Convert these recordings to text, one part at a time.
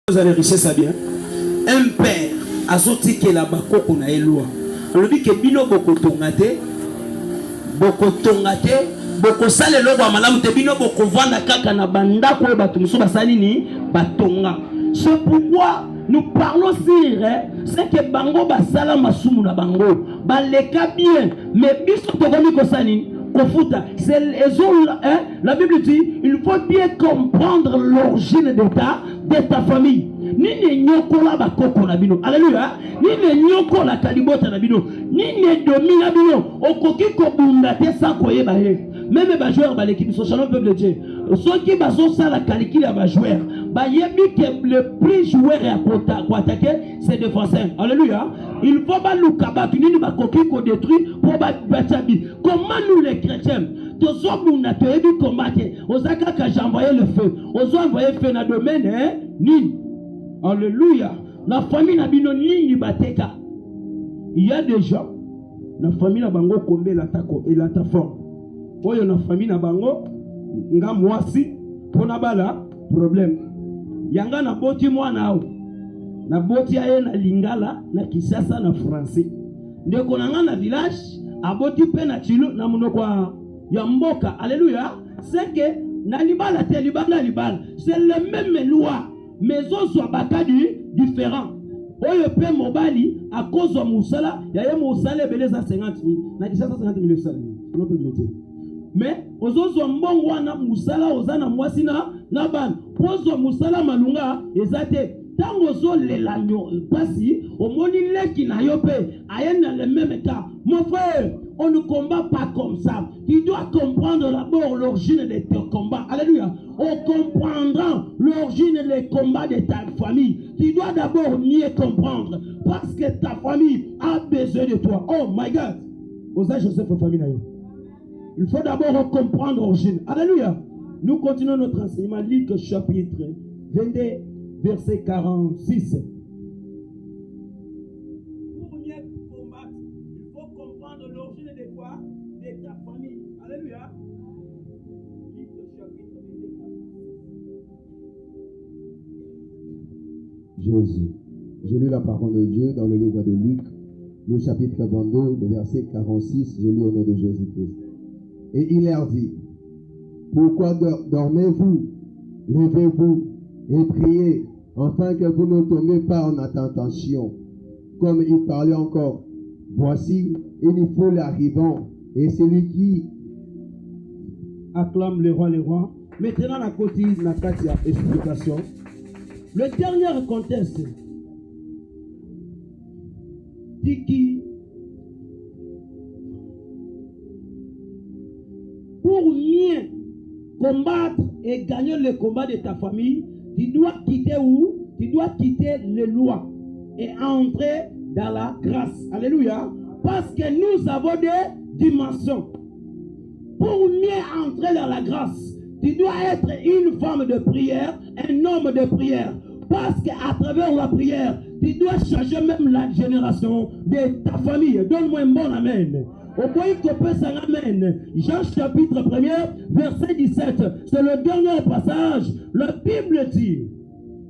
Vous allez réussir ça bien. Un père a sorti que la bakoko na eloi. On dit que bino boko tongate, boko sale lobo malamu te bino boko vanda kaka na banda ko batu muso basali ni batonga. C'est pourquoi nous parlons sur c'est que bango basala masumu na bango baleka bien mais biso tokomi kosani kofuta c'est la Bible dit il faut bien comprendre l'origine de ta famille. Nini nyokola bakoko na bino. Alléluia. Nini nyokola kalibota na bino. Nini domina bino. Okoki ko bunda te sa koyeba ye. Même les joueurs de l'équipe, ce shalom peuple de Dieu. Ceux qui basent ça la calcul à joueurs, yebi que le prix joueur est à attaquer, c'est défenseur. Alléluia. Il faut pas nous cabattre, nous va coquiller qu'on détruit pour battre. Comment nous les chrétiens, tous hommes n'a pas eu combattre. Osaka quand j'ai envoyé le feu, aux envoyé le feu dans le domaine, ni. Alléluia. La famille n'a pas ni bateka. Il y a des gens, la famille n'a pas combien l'attaque et l'attaque fort. Oyo na famille na bango nga mwasi pona bala problème yanga na boti mwana au na boti aye na lingala na Kisasa na français ndeko nanga na village aboti pe na chilo na monoko ya mboka. Alléluia. C'est que na libala te libala c'est le même loi mais ozo bakadi différent. Oyo pe mobali a cause de musala ya musala beleza 50,000 na Kisasa 50,000 ça non peut le dire. Mais ozozo mbongo wana musala ozana mwasi na ban pozo musala malunga ezate tango zo lelanyo pasi omoni leki na yope ayena le même cas. Mon frère, on ne combat pas comme ça. Tu dois comprendre d'abord l'origine de tes combats. Alléluia. On comprendra l'origine des combats de ta famille. Tu dois d'abord mieux comprendre parce que ta famille a besoin de toi. Oh my God. Osa Joseph famille na yo. Il faut d'abord comprendre l'origine. Alléluia. Nous continuons notre enseignement. Luc chapitre 22, verset 46. Pour mieux combattre, il faut comprendre l'origine de quoi? De ta famille. Alléluia. Luc chapitre 22, 46. Jésus. J'ai lu la parole de Dieu dans le livre de Luc, le chapitre 22, le verset 46. Je lis au nom de Jésus-Christ. Et il leur dit, pourquoi dormez-vous? Levez-vous et priez, afin que vous ne tombiez pas en tentation. Comme il parlait encore, voici une foule arrivant, et celui qui acclame les rois. Maintenant, la côté n'a pas explication. Le dernier contexte dit qui pour mieux combattre et gagner le combat de ta famille, tu dois quitter où? Tu dois quitter les lois et entrer dans la grâce. Alléluia. Parce que nous avons des dimensions. Pour mieux entrer dans la grâce, tu dois être une femme de prière, un homme de prière. Parce qu'à travers la prière, tu dois changer même la génération de ta famille. Donne-moi un bon amen. Au point que peut s'en amène. Jean chapitre 1er, verset 17. C'est le dernier passage. La Bible dit,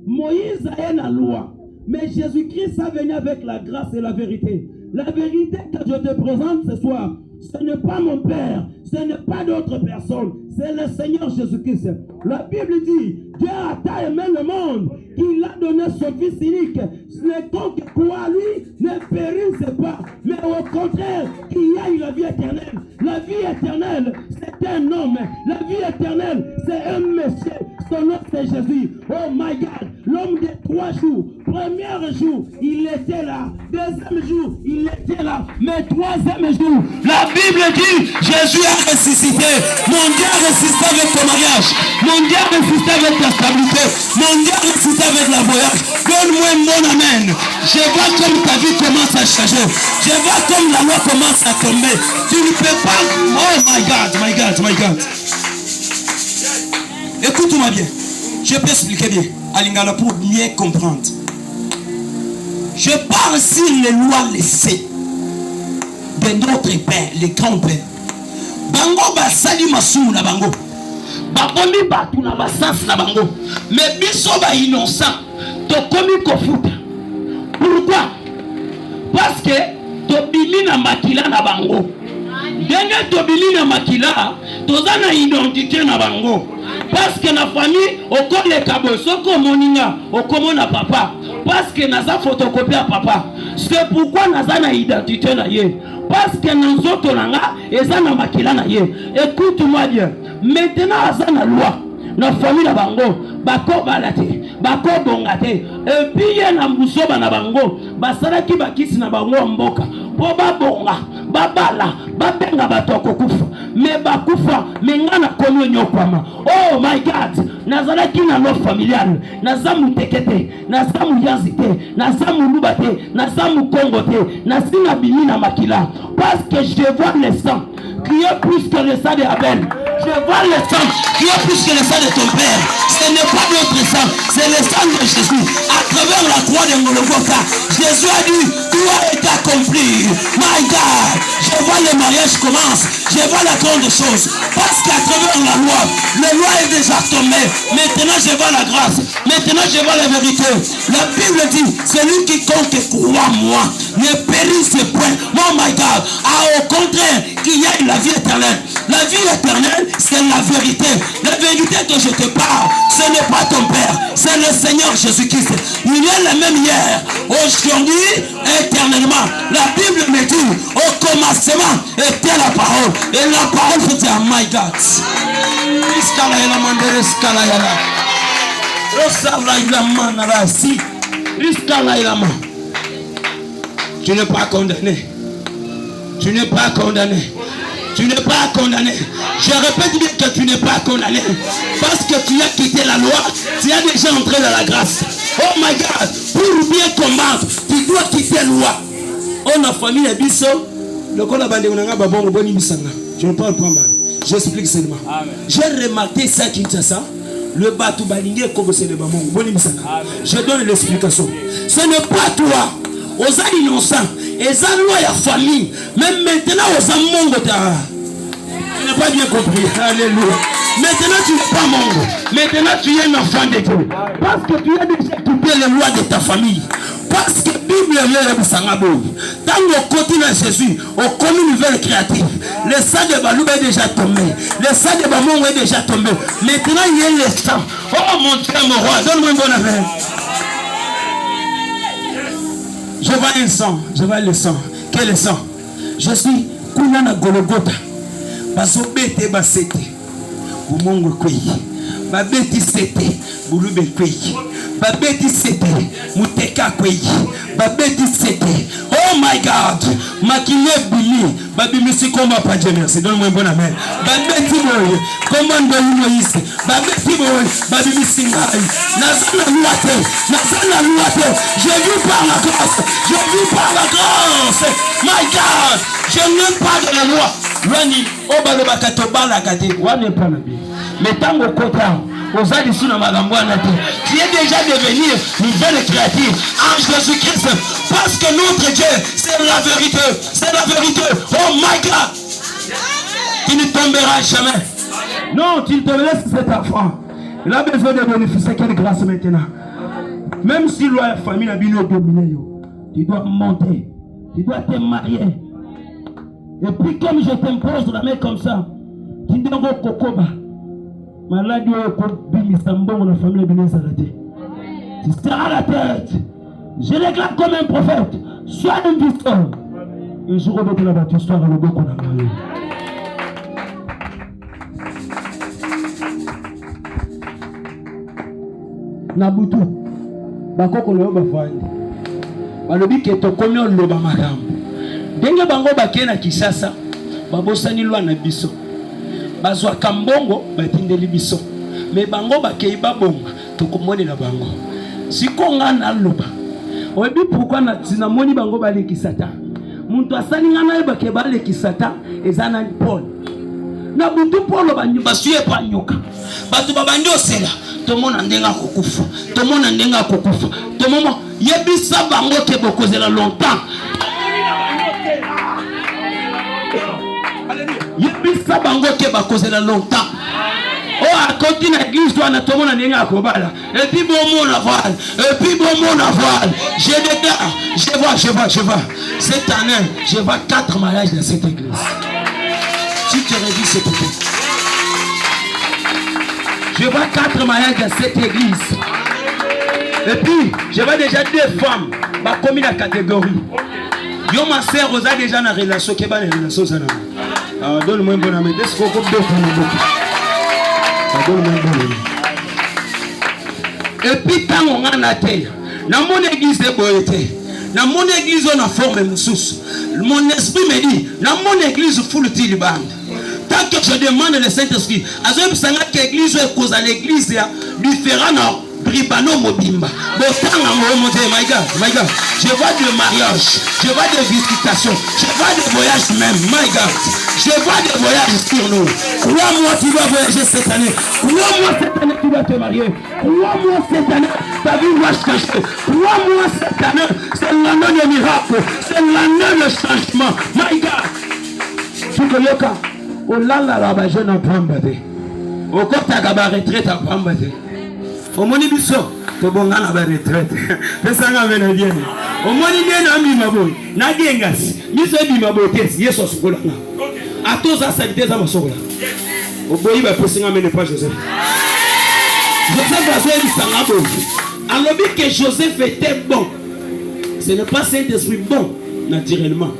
Moïse a la loi, mais Jésus-Christ a venu avec la grâce et la vérité. La vérité que je te présente ce soir, ce n'est pas mon Père, ce n'est pas d'autres personnes, c'est le Seigneur Jésus-Christ. La Bible dit, Dieu a tant aimé le monde qu'il a donné son Fils unique. Ce n'est donc quoi lui ne périsse pas, mais au contraire, qu'il y a eu la vie éternelle. La vie éternelle, c'est un homme. La vie éternelle, c'est un monsieur. Son nom, c'est Jésus. Oh my God, l'homme de 3 jours. Premier jour, il était là. Deuxième jour, il était là. Mais troisième jour, la Bible dit, Jésus a ressuscité. Mon Dieu a ressuscité avec ton mariage. Mon Dieu a ressuscité avec ta stabilité. Mon Dieu a ressuscité avec la voyage. Donne-moi un bon amen. Je vois comme ta vie commence à changer. Je vois comme la loi commence à tomber. Tu ne peux pas... Oh my God, my God, my God. Écoute-moi bien. Je peux expliquer bien. Alingala pour bien comprendre. Je parle sur les lois laissées de notre père, les grands-pères. Bango basali masumu na bango. Bakomi batu na basens na bango. Mais biso ba innocent. tokomi kofuta. Pourquoi? Parce que tobili na makila na bango. Ndenge tobili na makila, toza na identité na bango. Parce que na famille okoleka boy soko moninga okomona papa. Parce que naza photocopie à papa. C'est pourquoi naza na identité na ye. Parce que nanzoto nanga eza na makila na ye. Écoute-moi bien. Maintenant aza na loi. Na famille na bango bako balate bako bongate et puis ye na musoba na bango basalaki bakisi na bango mboka po babonga babala babenga batoko kufa me bakufa menga na kono nyokwama. Oh my God, nazalaki na lo familial nazamu tekete nazamu yazite nazamu lubate nazamu kongote nasina bini na makila parce que je vois le sang qui est plus que le sang de Abel. Je vois le sang qui est plus que le sang de ton père. Ce n'est pas notre sang, c'est le sang de Jésus. À travers la croix de Golgotha, Jésus a dit, tout a été accompli. My God, je vois le mariage commence, je vois la grande chose. Parce qu'à travers la loi est déjà tombée. Maintenant je vois la grâce, maintenant je vois la vérité. La Bible dit, celui qui compte croit moi, ne périsse point. Oh my God, au contraire, qu'il y a la vie éternelle. La vie éternelle, c'est la vérité. La vérité que je te parle, ce n'est pas ton père, c'est le Seigneur Jésus-Christ. Il est le même hier, aujourd'hui, éternellement. La Bible me dit, au commencement était la parole. Et la parole faisait un my God. Tu n'es pas condamné. Tu n'es pas condamné. Tu n'es pas condamné. Je répète bien que tu n'es pas condamné. Parce que tu as quitté la loi, tu as déjà entré dans la grâce. Oh my God, pour bien combattre, tu dois quitter la loi. On a famille à Bisso. Le col a bandé on a babon boni bisanga. Je ne parle pas mal. J'explique seulement. J'ai remarqué ça Kinshasa. Le bateau balingé comme c'est le bamon boni bisanga. Je donne l'explication. Ce n'est pas toi. Aux innocents. Et ça loi la famille. Même maintenant aux amongo ta. Tu n'as pas bien compris. Alléluia. Maintenant tu n'es pas mongo. Maintenant tu es un enfant de Dieu. Parce que tu as déjà quitté les lois de ta famille. Parce que la Bible est le Sangabo. Dans le côté de Jésus, au commun nouvelle créative, le sang de Balou est déjà tombé. Le sang de Bamon est déjà tombé. Maintenant il y a le sang. Oh mon Dieu, mon roi, donne-moi une bonne affaire. Je vois un sang, je vois le sang. Quel est le sang? Je suis Kunana Golgotha. Bazobete basete. Bumongo kwei. Babeti sete. Bulube kwei. Babeti sete. Muteka kwei. Babeti sete. Oh my God. Makine bili. Babi misi komba pa merci. Donne-moi un bon amen. Babeti boy. Comment Moïse. Babeti boy. Babi misi ngai. Nazana luate. Nazana luate. Je vis par la grâce. Je vis par la grâce. My God. Je n'aime pas de la loi. Rani. Obalo bakato bala kate. Wane pas la vie. Mais tant au côté. Tu es déjà devenu nouvelle créative en Jésus-Christ. Parce que notre Dieu, c'est la vérité. C'est la vérité. Oh my God. Tu ne tomberas jamais. Non, tu ne te laisses cet enfant. Il a besoin de bénéficier quelle grâce maintenant. Même si la famille a bien dominé, tu dois monter. Tu dois te marier. Et puis comme je t'impose la main comme ça, tu dois go kokoba. Maladie au Bimisambon, la famille de Bénézarete. Tu seras la tête. Je réclame comme un prophète. Sois un victoire. Et je reviens la bâtisse histoire à l'eau qu'on a marié. Nabutu. Bakoko le bafandi. Balobi ke to komyo loba makambo. Denge bango bakena Kisasa. Babosani lwa na biso. Bazwa kambongo batindeli biso me bango bakei babonga tokomoni na bango sikonga na loba oyebi pourquoi na tinamoni bango balekisa ta muntu asali ngana yebake balekisa ta ezana Paul na butu Paul basuye panyoka batu babandio sela tomona ndenga kokufa tomona ndenga kokufa tomomo yebisa bango ke bokozela longtemps Yebisa bango ke bakozela longtemps. à côté de l'église, toi, on a tout le monde à Kobala. Et puis, bon, mon aval. Et puis, bon, mon aval. Je vois. Cette année, je vois 4 mariages dans cette église. Si tu révis, c'est pour toi. Je vois 4 mariages dans cette église. Et puis, je vois déjà 2 femmes. Bah, comme la catégorie. Yo, ma soeur, Rosa, déjà dans la relation. Qui est dans la relation, ça, donne-moi un bon ami. Est-ce qu'on coupe 2 femmes? Donne-moi un bon ami. Et puis, quand on a la terre, dans mon église de Boété, dans mon église, on a formé mon sous. Mon esprit me dit, dans mon église, il faut le tirer. Tant que je demande le Saint-Esprit, à ce moment que l'église est cause à l'église, différent. Bribano Mobimba. My God. Je vois des mariages, je vois des visitations, je vois des voyages même. My God. Je vois des voyages sur nous. Crois-moi, tu vas voyager cette année. Crois-moi, cette année, tu vas te marier. Crois-moi, cette année, ta vie va changer. Crois-moi, cette année, c'est l'année de miracle. C'est l'année de changement. My God. Tu connais quoi? Au lala la jeune en pambade. Au côté de la retraite en pambade. Au moni biso to bonga na ba retraite pesa nga vena bien au moni bien na mi maboy na gengas biso bi mabotes yeso sokola na atoza sanité za masokola au boyi ba pesa nga mene pas Joseph va faire du sangabo alobi que Joseph était bon, ce n'est pas Saint-Esprit bon naturellement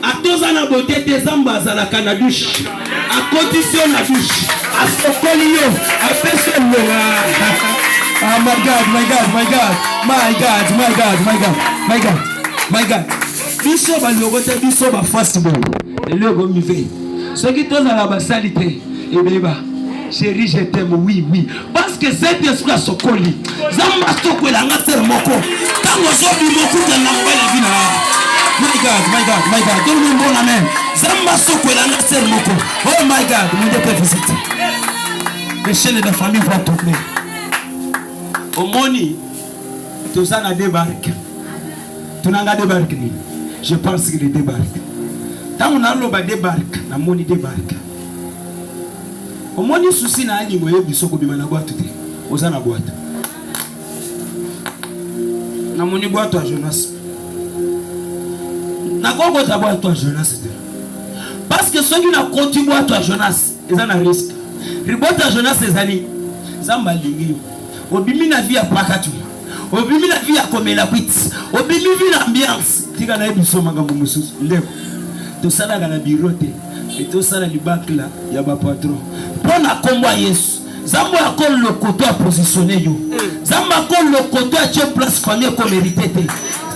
atoza na beauté des ambaza la canadouche à condition na douche à sokolio à pesa le ah, my God. Biso ba logote biso ba fastball. Et le go mi fait. Ce qui te dans la basalité et beba. Chérie, je t'aime, oui. Parce que cet esprit a sokoli. Zamba sokola nga ser moko. Tango zobi moko de la mbele bina. My God. Donne-moi un bon amen. Zamba sokola nga ser moko. Oh my God, mon Dieu te visite. Les chaînes de famille vont tourner. Au moni, tout ça n'a débarqué. Tu n'as pas débarqué. Je pense qu'il débarque. Tant on a l'oba débarque, la moni débarque. Au moni souci n'a ni moyen de s'occuper de la boîte. Aux ana boîte. La moni boîte à Jonas. Na quoi boîte à boîte à Jonas. Parce que ceux qui n'ont continué boîte à Jonas, ils ont un risque. Les boîtes à Jonas, les amis, ça m'a lié. Obimi na vie à pakatu. Obimi na vie à comme la quit. Obimi vie l'ambiance. Tika na ebiso magambo mususu. Ndeko. To sala na birote. Et to sala libak là, ya ba patron. Pona kombo Yesu. Zambo akol le côté à positionner yo. Zambo akol le côté à tuer place famille comme mérité.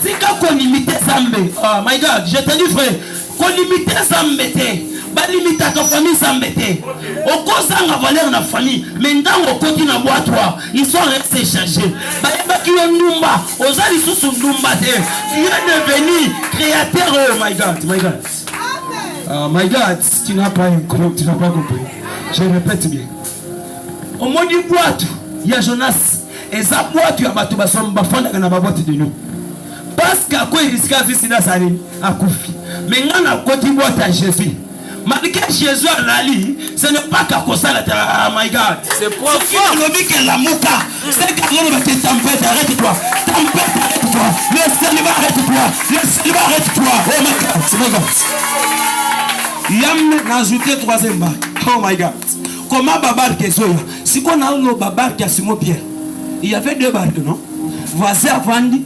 Tika ko limiter Zambe. Oh my God, je te dis frère, ko limiter Zambe te. Ba limiter ta famille Zambe te. Au cause de la valeur de la famille, mais dans le côté de la boîte, ils sont restés chargés. Il y a Numba, aux alliés sous Numba, il est devenu créateur. Oh my God. Oh my God, tu n'as pas compris. Je répète bien. Au moins du boîte, il y a Jonas. Et sa boîte, il y a Batou Basson, Bafanda, dans la boîte de nous. Parce qu'à quoi il risque à vivre dans sa ligne, à Koufi. Mais on a côté boîte à Jésus. Malgré Jésus à l'ali, ce n'est pas qu'à cause de la terre. Oh my God. C'est pour fort. Le la mouka. C'est qu'à l'on va te tempête, arrête-toi. Tempête, arrête-toi. Le célibat, arrête-toi. Oh my God. Yam n'a ajouté 3e bar. Oh my God. Comment babar que soya? Si qu'on a un babar qui a Simon Pierre, il y avait 2 barques, non? Voici à Vandi,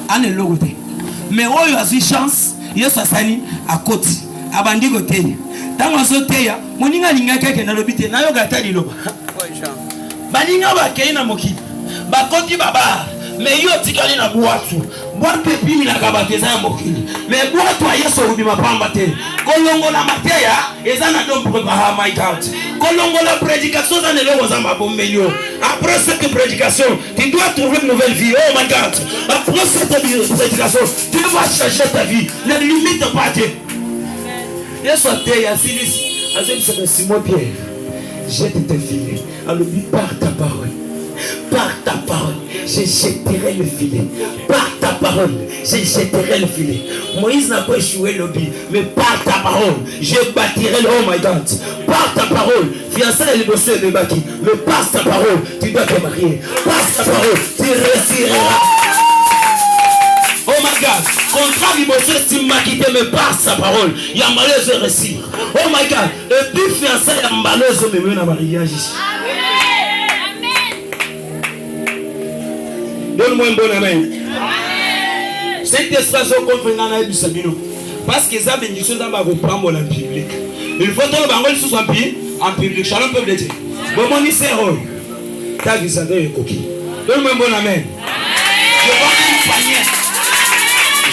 on est logoté. Mais oh, il y a une chance, il y a Sassani à côté. Abandi côté. Dans ma soteya, moninga linga keke na lobite na yo gata liloba. Balinga ba keina moki. Ba koti baba, mais yo tikali na boatu. Boatu pimi na kabateza ya mokili. Mais boatu ya Yesu ubi mapamba te. Kolongo na mateya, ezana dom préparer my God. Kolongo la prédication dans le zamba bommelio. Après cette prédication, tu dois trouver une nouvelle vie. Oh my God. Après cette prédication, tu dois changer ta vie. Ne limite pas Dieu. Yesu ate ya silisi azemsema Simon Pierre, jette tes filets. Alors dis par ta parole, je jetterai le filet. Par ta ta parole, je jetterai le filet. Moïse n'a pas échoué le but, mais par ta parole, je bâtirai le. Oh my God, par ta parole, fiançailles les dossiers de bâti, mais par ta parole, tu dois te marier. Par ta parole, tu réussiras. Oh my God, contrat du monsieur estima quitté, mais par sa parole, il y a malheur de réussir. Oh my God, et puis fiançailles, il y a malheur de me mener à mariage ici. Donne-moi un bon amen. Cet espace au conférence du Sabino. Parce que ça bénédiction dans ma reprendre en public. Il faut que les gens soient en public. Shalom peut le dire. Bon, mon c'est rôle. Ta vie, ça doit être coquille. Donne-moi un bon amen.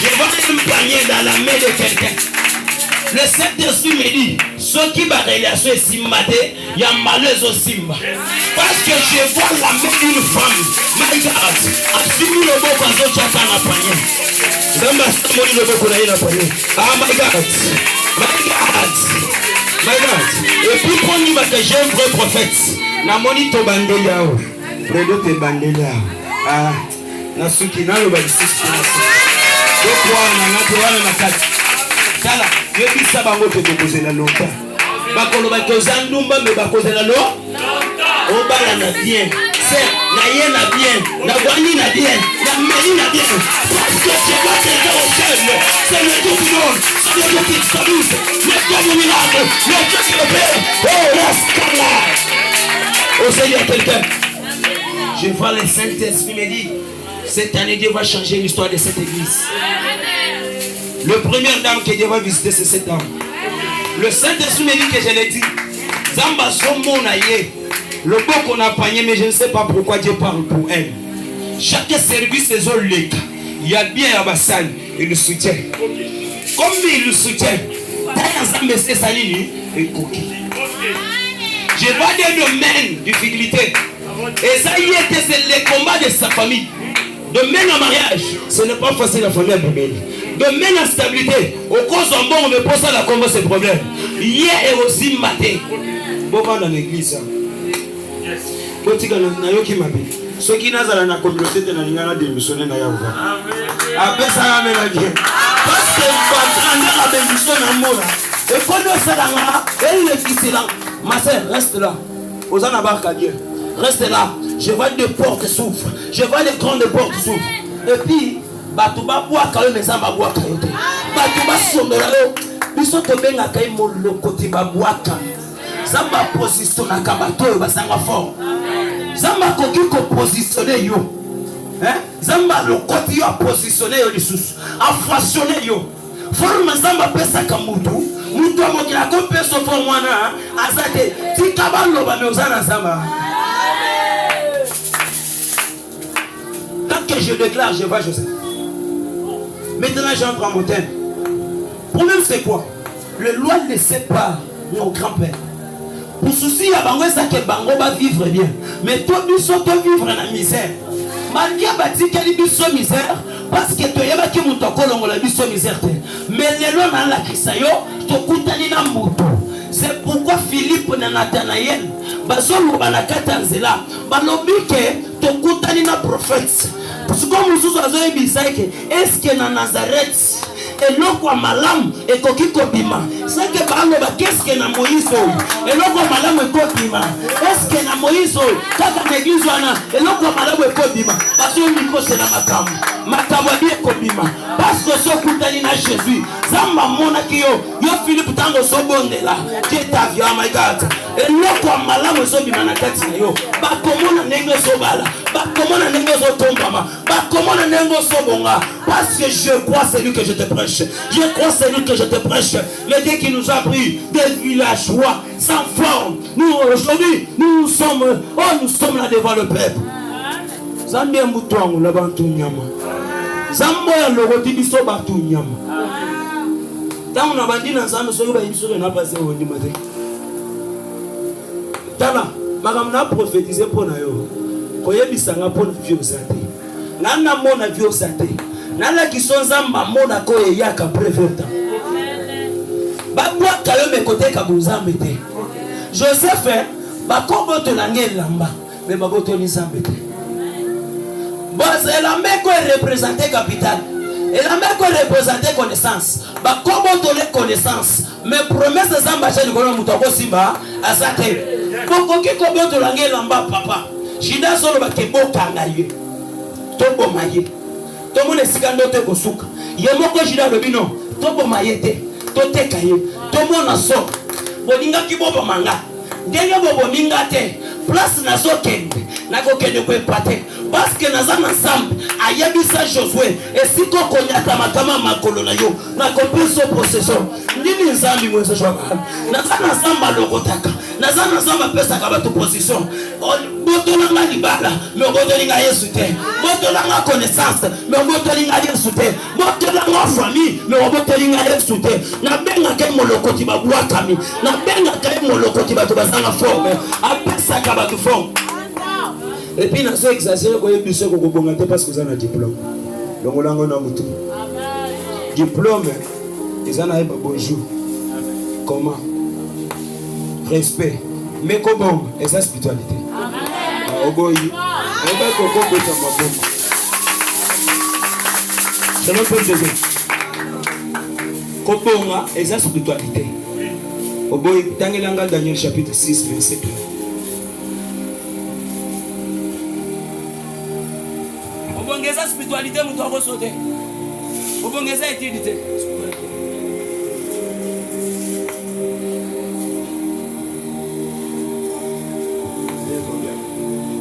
Je vois un panier dans la main de quelqu'un. Le Saint-Esprit me dit, ceux qui va relation est simaté, il y a malheur au simba. Parce que je vois la main d'une femme. My God, assumez le beau bazo chata na panier. Zamba samoni le beau konaï na panier. Ah my God, my God, my God. Et puis quand il m'a dit j'ai un vrai prophète. Na moni to bandeli ao. Fredo te bandeli ao. Ah, na suki na lo ba sisi. Pourquoi on a na kati. Kala, je dis ça bango te poser la longtemps. Bakolo ba kozandumba me ba poser la longtemps. O bala na bien. C'est na yé na bien, na wani na bien, na meni na bien. Parce que tu vois quelqu'un au ciel. C'est le Dieu du monde, c'est le Dieu qui s'amuse, le Dieu du miracle, le Dieu qui opère. Oh, reste là. Oh Seigneur, quelqu'un. Je vois le Saint-Esprit me dit, cette année Dieu va changer l'histoire de cette église. Le première dame que Dieu va visiter, c'est cette dame. Le Saint-Esprit me dit que je l'ai dit. Zamba somo na ye. Le beau qu'on a pagné, mais je ne sais pas pourquoi Dieu parle pour elle. Chaque service des autres, il y a bien à Bassan, il le soutient. Comme il le soutient, je vois des domaines de difficulté. Et ça y est, c'est le combat de sa famille. Domaine en mariage, ce n'est pas facile la famille à domaine. Domaine en stabilité, au cause d'un bon, on me pose à la combat ce problème. Hier et aussi matin. Bon, dans l'église. Ceux qui n'ont pas la communauté de la Ligue de missionnaires n'ayant après ça, parce que la bénédiction est mort. Et quand nous sommes là, elle est ici là. Ma soeur, reste là. Aux Anabarkadiens, reste là. Je vois des portes s'ouvrent. Je vois des grandes portes s'ouvrent. Et puis, Batouba boit quand même les âmes à boire. Batouba sommelao. Ils sont tombés à Kaïmo le côté Babouaka. Zamba positionne à Kabato et Basanga fort. Zamba koki ko positionner yo. Hein? Zamba le côté yo a positionné yo lissus. A façonné yo. Forme Zamba pesa kamutu. Mutu amoki la ko peso for mwana azate. Ti kabalo ba meuzana Zamba. Tant que je déclare, je vois Joseph. Maintenant j'entre en mon thème. Le problème c'est quoi? Le loi ne sépare nos grands-pères. Pour souci, il y a que Bango va vivre bien. Mais toi, tu vas vivre dans la misère. Malgré que tu as misère, parce que tu as qui la misère. Mais les lois dans la Chrisayo, tu as moto. C'est pourquoi Philippe et Nathanaël, tu as prophète. Parce que est-ce que dans Nazareth, et l'eau malam et coquille kobima. C'est que par qu'est-ce que na Moïse et l'eau malam et kobima. Est-ce que na Moïse quand l'église wana et l'eau malam et kobima. Parce que micro c'est la makamo bien kobima. Parce que ce kutani na Jésus. Zamba mona kiyo yo Philippe tango sobonde là. Dieu ta vie, oh my God. Et l'eau malam et sobima na kati na yo. Ba komona nengo sobala. Ba komona nengo sotombama. Ba komona nengo sobonga. Parce que je crois celui que je te prêche. Je crois celui que je te prêche. Le Dieu qui nous a pris des villageois sans forme. Nous aujourd'hui, nous sommes là devant le peuple. Zambia mutwangu la bantu nyama. Zamboya logoti biso bantu nyama. Tangu na bandina nzambe soyo ba yiso na passé wondi matin. Tala, makamna prophétiser pour na yo. Koyebisanga pour vie au santé. Nana mona vie au santé. Nala qui sont zamba mona ko yaka préfecta. Babwa kayo me côté ka buzambe te. Joseph ba kombo to langé lamba, mais baboto ni zambete. Elambeko est représenté capital. Elambeko est représenté connaissance. Comment donner connaissance? Mais promesse de Zamba, j'ai dit que Simba, à sa tête. Pourquoi comment tu l'as lamba papa? Jida solo bakebo kangaye. Tobo maye. Tomo ne sikando te kosuka. Yemoko jida lobino. Tobo mayete. Tote kaye. Tomo na so. Boninga kibobo manga. Ndenge bobo minga te. Place na so kende. Nako kende kwe pate. Parce que nous sommes ensemble, ayebisa Josué, et si tu connais kama makolo na yo, na compris son possession. Nini nzambi mwenze joa. Na sana ensemble lokotaka. Na sana ensemble pesa kaba tu position. Boto langa libala, me boto linga Yesu te. Boto langa connaissance, me boto linga Yesu te. Boto langa famille, me boto linga Yesu te. Na benga ke molokoti ba bwakami. Na benga ke molokoti ba to bazanga forme. Apesa kaba tu forme. Et puis, nous sommes exagérés quand nous avons parce que nous avons un diplôme. Donc, nous avons un diplôme. Ils ont un bonjour. Comment? Respect. Mais comment? Et ça, spiritualité. C'est un peu de dire. Comment? Et ça, spiritualité. Dans Daniel chapitre 6, verset 2. Obongeza spiritualité mtu akosote. Obongeza utilité.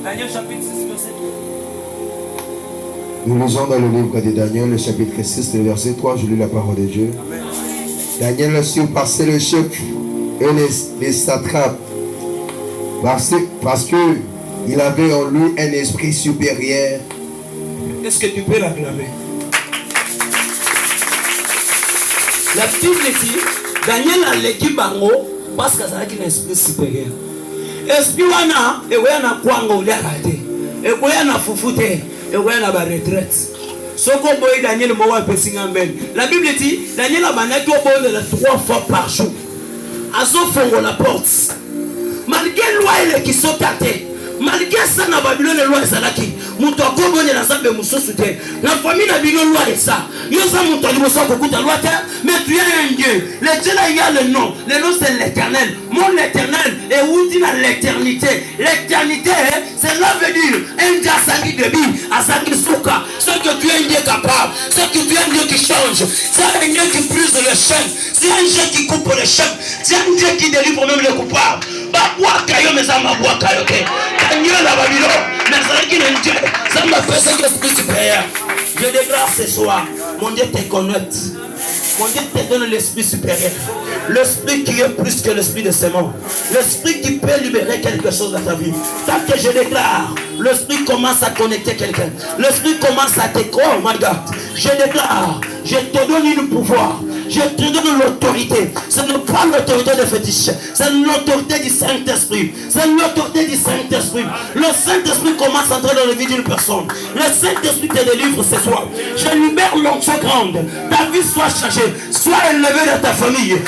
Daniel chapitre 6 verset 2. Nous lisons dans le livre de Daniel, le chapitre 6, le verset 3, je lis la parole de Dieu. Amen. Daniel surpassait le chef et les satrapes parce qu'il avait en lui un esprit supérieur. Est-ce que tu peux l'acclamer? La Bible dit, Daniel a l'équipe bango parce que ça a un esprit supérieur. Esprit wana, et wana kwanga ou l'arrêté. Et wana fufute, et wana ba retraite. Soko boy Daniel mowa pesingambel. La Bible dit, Daniel a manaki au bon 3 fois par jour. Azo fongo la porte. Malgré loi il qui sont tâtés. Malgré ça, na Babylone loi ezalaki. Muto akobonye na zambe mususu te. La famille na bino loi ça. Yo ça muto liboso kokuta loi te, mais tu es un Dieu. Le Dieu là il y a le nom. Le nom c'est l'Éternel. Mon Éternel est où dit dans l'éternité. L'éternité, c'est là veut dire un Dieu asangi debi, asangi souka. C'est que tu es un Dieu capable, c'est que tu es un Dieu qui change. C'est un Dieu qui brise le chêne. C'est un Dieu qui coupe le chêne. C'est un Dieu qui délivre même les coupables. Babouaka yo mais ama bouaka yo ke. Daniel la Babylone, mais ça qui est Dieu. Ça m'a fait ce que tu payes. Je déclare ce soir, mon Dieu te connecte. Mon Dieu te donne l'esprit supérieur. L'esprit qui est plus que l'esprit de ces morts. L'esprit qui peut libérer quelque chose dans ta vie. Tant que je déclare, l'esprit commence à connecter quelqu'un. L'esprit commence à te croire, oh my God. Je déclare, je te donne une pouvoir. Je te donne l'autorité. Ce n'est pas l'autorité de fétiche. C'est l'autorité du Saint-Esprit. C'est l'autorité du Saint-Esprit. Le Saint-Esprit commence à entrer dans la vie d'une personne. Le Saint-Esprit te délivre ce soir. Je libère l'onction grande. Ta vie soit changée. Sois élevé dans ta famille.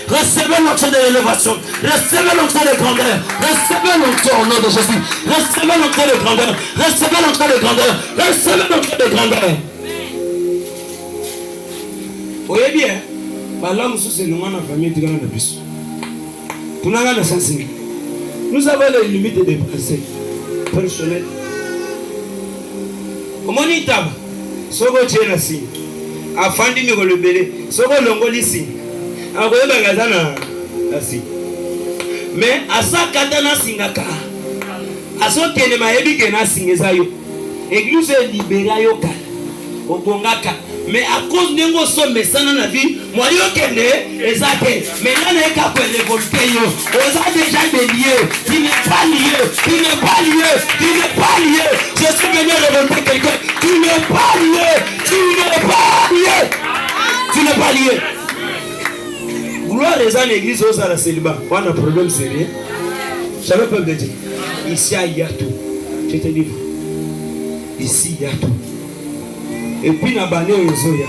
Recevez l'onction de l'élévation. Recevez l'onction de grandeur. Recevez l'onction au nom de Jésus. Recevez l'onction de grandeur. Recevez l'onction de grandeur. Recevez l'onction de grandeur. Voyez bien, nous avons les limites des pensées personnelles. Comment il tape? Soko tchela si. Afandi mi ko lebele. Soko longoli si. Akoye bagazana asi. Mais asa katana singaka. Aso kene mayebi kena singeza yo. Église libéra yo kala. Otongaka. Mais à cause de nos sommes sans la vie, moi je connais exact. Mais là n'est qu'à faire l'évolution. On a déjà des lieux. Tu n'es pas lié. Tu n'es pas lié. Tu n'es pas lié. Je suis venu révolter quelqu'un. Tu n'es pas lié. Tu n'es pas lié. Tu n'es pas lié. Gloire les gens l'église aux à la célibat. On a un problème sérieux. J'avais peur de dire. Ici il y a tout. Je te dis. Ici il y a tout. Et puis na bane ozoya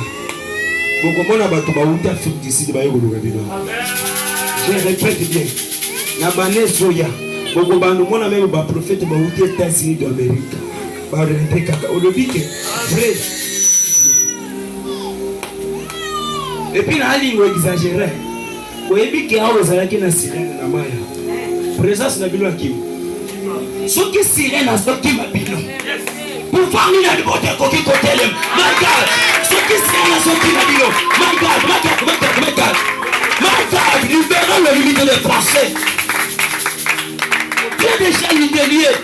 bokomona bato bauta Afrique d'ici ba yekoluka bino. Je répète bien, na bane ozoya bokomona même ba prophète bauta États-Unis d'Amérique orienté kaka olobi ke vrai. Et puis na lingo exagéré. Oyebi ke awo zalaki na sirène na maya. Présence na bilo akimi. Soki sirène azoki mabilo. Pouvoir ni na libote koki kotelem. My God. Soki sirène azoki mabilo. My God, my God, my God, my God. My God, libérons le limite de français. Tu es déjà libéré.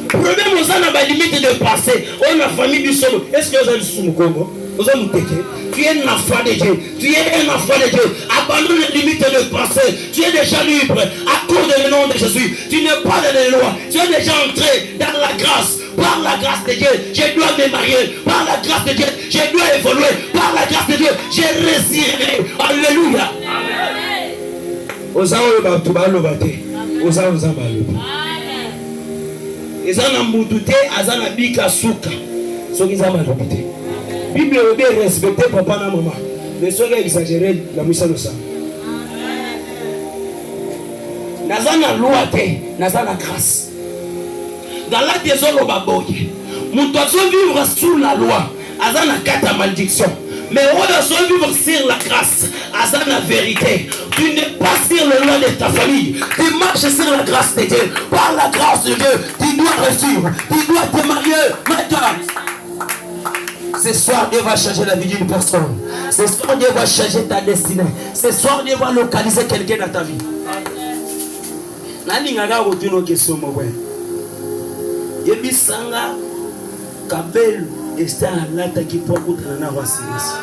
Problème aux gens n'a limite de passé. On a famille du sol. Est-ce que vous avez sous le Congo? Vous avez tu es un enfant de Dieu. Tu es un enfant de Dieu. Abandonne les limites de passé. Tu es déjà libre. À cause du nom de Jésus. Tu n'es pas dans les lois. Tu es déjà entré dans la grâce. Par la grâce de Dieu, je dois me marier. Par la grâce de Dieu, je dois évoluer. Par la grâce de Dieu, je résisterai. Alléluia. Oza oba tubalo bate. Oza balo. Ezana mbututé azana bika suka. Soki za malobité. Bible obé respecter papa na maman. Mais soki exagérer la misano ça. Nazana loi te, nazana grâce. Dans la désordre baboye. Mon doit vivre sous la loi. Azana kata malédiction. Mais on doit vivre sur la grâce. Azana vérité. Tu n'es pas sur le loi de ta famille. Tu marches sur la grâce de Dieu. Par la grâce de Dieu, tu dois réussir. Tu dois te marier. Maintenant. Ce soir, Dieu va changer la vie d'une personne. Ce soir, Dieu va changer ta destinée. Ce soir, Dieu va localiser quelqu'un dans ta vie. Nani ngaga retourne aux questions, mon frère. Yebisanga kabelu esta alata ki pokutana na wasilisi.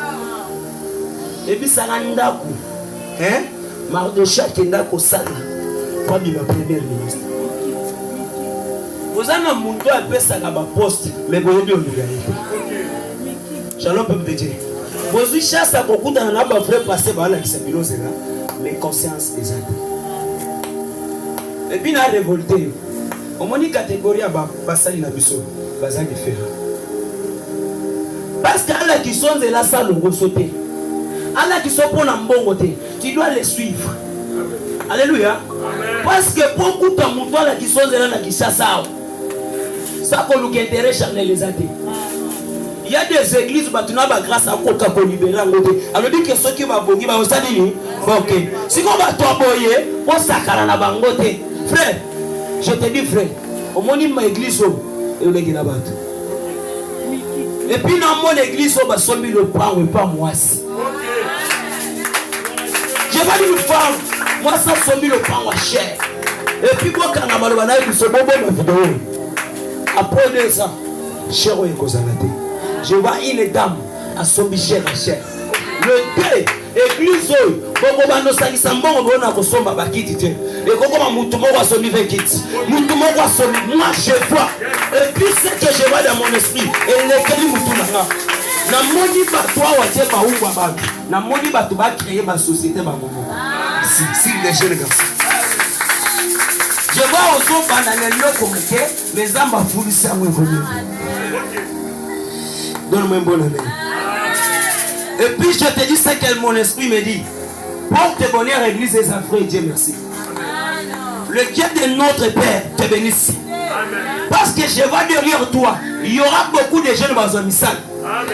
Yebisanga ndaku Mardocha kenda kosala kwa bi ma premier ministre. Ozana mundu apesa ka ba poste mais boyebi oluga. Shalom peuple de Dieu. Bozui chasse à kokutana na ba vrai passer ba la kisabilo zela mais conscience des actes. Et puis na révolté. Au moins une catégorie à basali na biso bazali différent. Parce qu'à la qui sont de la salle au sauter. À la qui sont pour l'ambon tu dois les suivre. Alléluia. Parce que beaucoup de monde là qui sont de la qui chasse ça qu'on nous intéresse charner les athées. Il y a des églises où tu n'as pas grâce à quoi qu'on libère en côté. Alors dit que ceux qui va bongi va aussi dire OK. Si on va toi boyer, on s'accala na bangote. Frère, je te dis frère, au moins ma église et le gars là-bas. Et puis dans mon église on va sommer le pain ou pas moi. Je vais dire femme, moi ça sommer le pain ou cher. Et puis moi quand on va le bana il se bobo ma vidéo. Après ça, cher ou kozalate. Je vois une dame à sommer cher à cher. Le thé église boko bando salisa mbongo bona kosomba bakiti te. Et comment mutu moko asomi 20 kits. Mutu moko asomi moi je vois. Et puis ce que je vois dans mon esprit et lesquels mutu nanga. Na moni ba toi watie ba uwa ba. Na moni ba to ba créer ba société ba momo. Si les jeunes garçons. Je vois aussi pendant les locaux mais amba foulissa moi venu. Donne-moi un bon année. Et puis je te dis ce que mon esprit me dit. Porte bonheur à l'église des affreux, Dieu merci. Le Dieu de notre Père te bénisse. Parce que je vois derrière toi, il y aura beaucoup de jeunes bazomissal.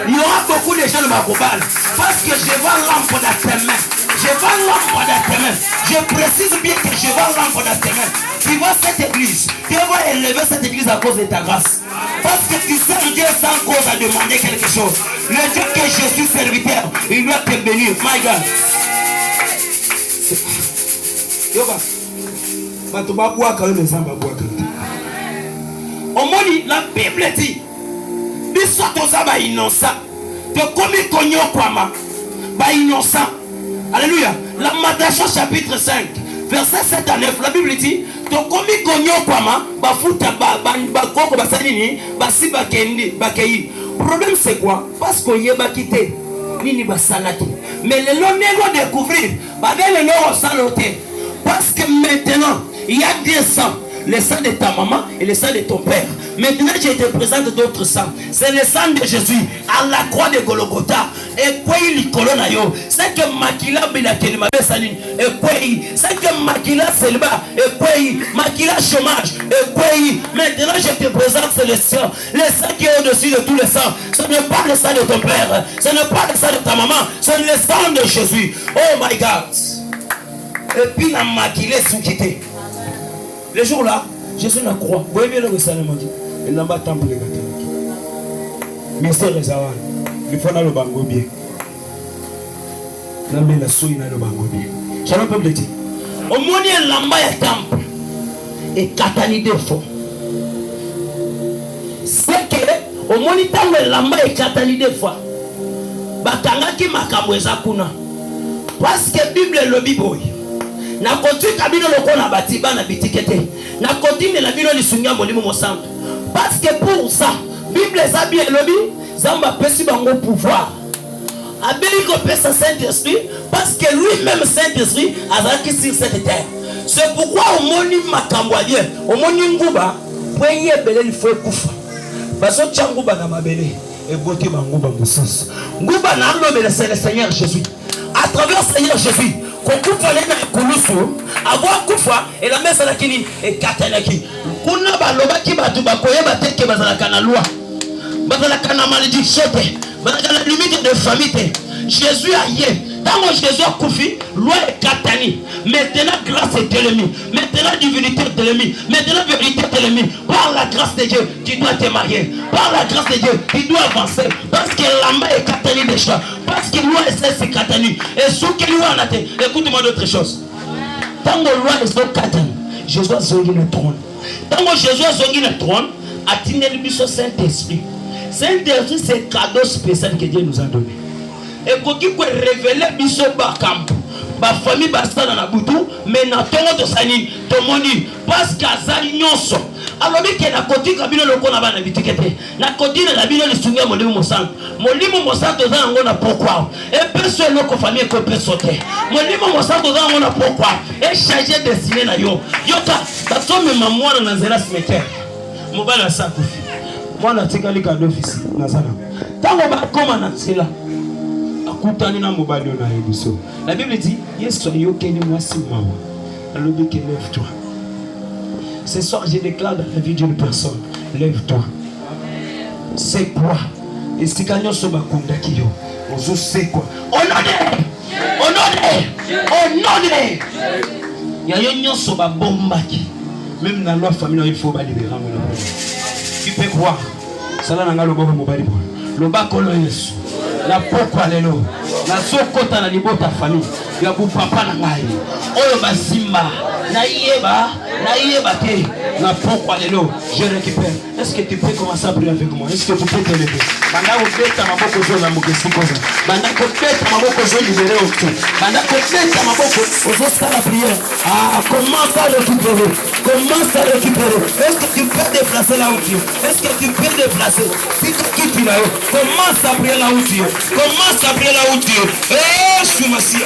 Il y aura beaucoup de jeunes bakobal. Parce que je vois l'âme dans tes mains. Je vois l'âme dans tes mains. Je précise bien que je vois l'âme dans tes mains. Tu vois cette église. Tu vas élever cette église à cause de ta grâce. Parce que tu sais Dieu sans cause à demander quelque chose. Le Dieu que je suis serviteur, il doit te bénir. My God. Yoba. Batuba bois quand même ça va boire. Au moins la Bible dit biso toza ba innocent. Te komi konyo kwama ba innocent. Alléluia. La Matthieu chapitre 5 verset 7 à 9 la Bible dit te komi konyo kwama ba futa ba koko ba salini ba si ba kendi ba kei. Problème c'est quoi? Parce qu'on y est ba quitté. Nini ba salaki. Mais le long nego découvrir ba le long saloté. Parce que maintenant il y a des sangs. Le sang de ta maman et le sang de ton père. Maintenant, je te présente d'autres sangs. C'est le sang de Jésus à la croix de Golgotha. ekwei likolo na yo. C'est que makila bila kelima besalini ekwei. C'est que makila célibat ekwei. Makila chômage ekwei. Maintenant je te présente le sang. Le sang qui est au-dessus de tous les sangs. Ce n'est pas le sang de ton père. Ce n'est pas le sang de ta maman. C'est le sang de Jésus. Oh my God. Et puis la makilé sous quitté. Le jour là, Jésus na croix. Vous voyez bien le sang m'a dit. Il n'a pas temple catholique. Mystère les awan. Il faut le bango bien. Nambe la soyi na le bango bien. Shalom peuple de Dieu. Au monde il lamba ya temple. Et katani défaut. C'est que au monde il lamba et katani défaut. Bakanga ki makambo ezakuna. Parce que Bible le biboy. Na continue kabino loko na batiba na bitikete. Na continue la bino lisunga molimo mosanto. Parce que pour ça, Bible est bien lobby, Zamba pesi bango pouvoir. Abeli ko pesa Saint-Esprit parce que lui-même Saint-Esprit azaki sur cette terre. C'est pourquoi au moni makamboye, au moni nguba, poye belé il faut kufa. Baso changuba na mabele et boté banguba musus. Nguba na lobele c'est le Seigneur Jésus. À travers le Seigneur Jésus, kokufa lena kulusu, avoir kufa et la messe la kini et katanaki. Kuna baloba ki batu bakoye bateke bazalaka na loi. Bazalaka na malédiction te. Bazalaka na limite de famille. Jésus a yé. Tant que Jésus a koufi, loi est katani. Maintenant grâce est l'ennemi. Maintenant divinité est l'ennemi. Maintenant vérité est l'ennemi. Par la grâce de Dieu, tu dois te marier. Par la grâce de Dieu, tu dois avancer. Parce que l'amba est katani déjà. Parce que loi est katani. Et ce que loi a été, écoute-moi d'autres choses. Tant que loi est katani, Jésus a zongi le trône. Tant que Jésus a zongi le trône, a tenu le Saint-Esprit. Saint-Esprit, c'est un cadeau spécial que Dieu nous a donné. Et quand il peut révéler biso bakampu, ba famille bastana na butu, mais na tongo to sani, to moni, parce qu'azali nyonso. Alors que na koti kabino loko na bana bitikete. Na koti na bino le sunga molimo mosanto. Molimo mosanto za ngona pourquoi? Et personne loko famille ko peut sauter. Molimo mosanto za ngona pourquoi? Et changer destiné na yo. Yoka, ba somme mamwana na zela cimetière. Mobala sa kufi. Mwana tikali ka d'office na sana. Tango ba koma na tsela. La Bible dit, lève-toi. Ce soir, je déclare dans la vie d'une personne, lève-toi. C'est quoi? Et si quand se bakunda kiyo, on sait quoi? Honoré! Il y a une chose qui bombaki. Même dans la famille, il faut libérer. Tu peux croire. Ça là, on a le bon mot. Le bas colon Yesu. La pourquoi lelo la sokota na libota famille ya bu papa na ngai oyo basimba na yeba te na pourquoi lelo je récupère. Est-ce que tu peux commencer à prier avec moi? Est-ce que tu peux te lever? Banda obeta maboko zo na mukesi koza banda kopeta maboko zo libérer au-dessus banda kopeta maboko ozo sala prière. Commence à récupérer. Est-ce que tu peux déplacer là où tu es? Est-ce que tu peux déplacer? Si tu quittes là, commence à prier là où tu es. Eh, je suis Messie.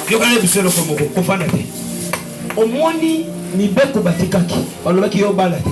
Yoka ne biselo komo kofana te. Omoni ni beko batikaki. Balobaki yo balate.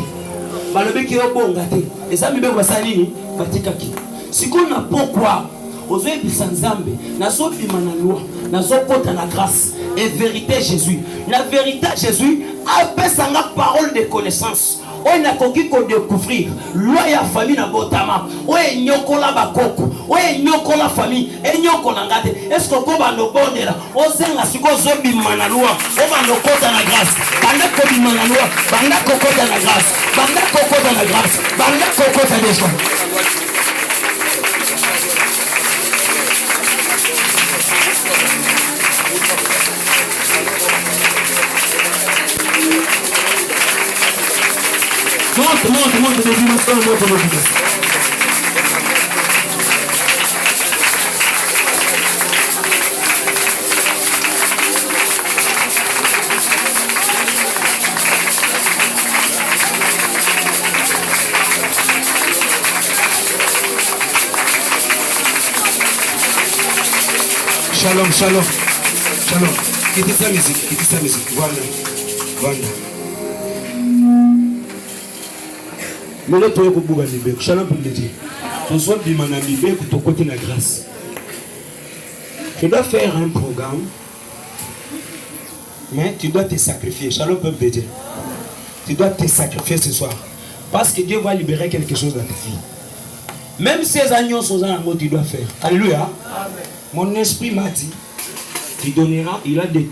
Balobaki yo bonga te. Eza mibeko basali ni batikaki. Sikona pourquoi ozoe bisanzambe nazo bima na loi, nazo kota na grâce et vérité Jésus. La vérité Jésus a pesanga parole de connaissance. On a koki ko découvrir loi ya famille na botama. Oye nyokola bakoko, oye nyokola famille, et nyokola ngate. Est-ce que ko ba no bondela? Ozenga siko zo bima na loi, o ba no kota na grâce. Banda ko bima na loi, banda ko kota na grâce. Banda ko kota na grâce. Banda ko kota de joie. Monte de dimension, monte de dimension. Shalom, shalom. Shalom. Quittez sa musique, quittez sa musique. Voilà. Voilà. Mais là, tu es au bout de l'Ibé. Shalom pour le dire. Tu sois bimana l'Ibé pour ton côté la grâce. Tu dois faire un programme, mais tu dois te sacrifier. Shalom peuple de Dieu. Tu dois te sacrifier ce soir. Parce que Dieu va libérer quelque chose dans ta vie. Même ces agneaux sont un mot, tu dois faire. Alléluia. Amen. Mon esprit m'a dit, tu donneras, il a des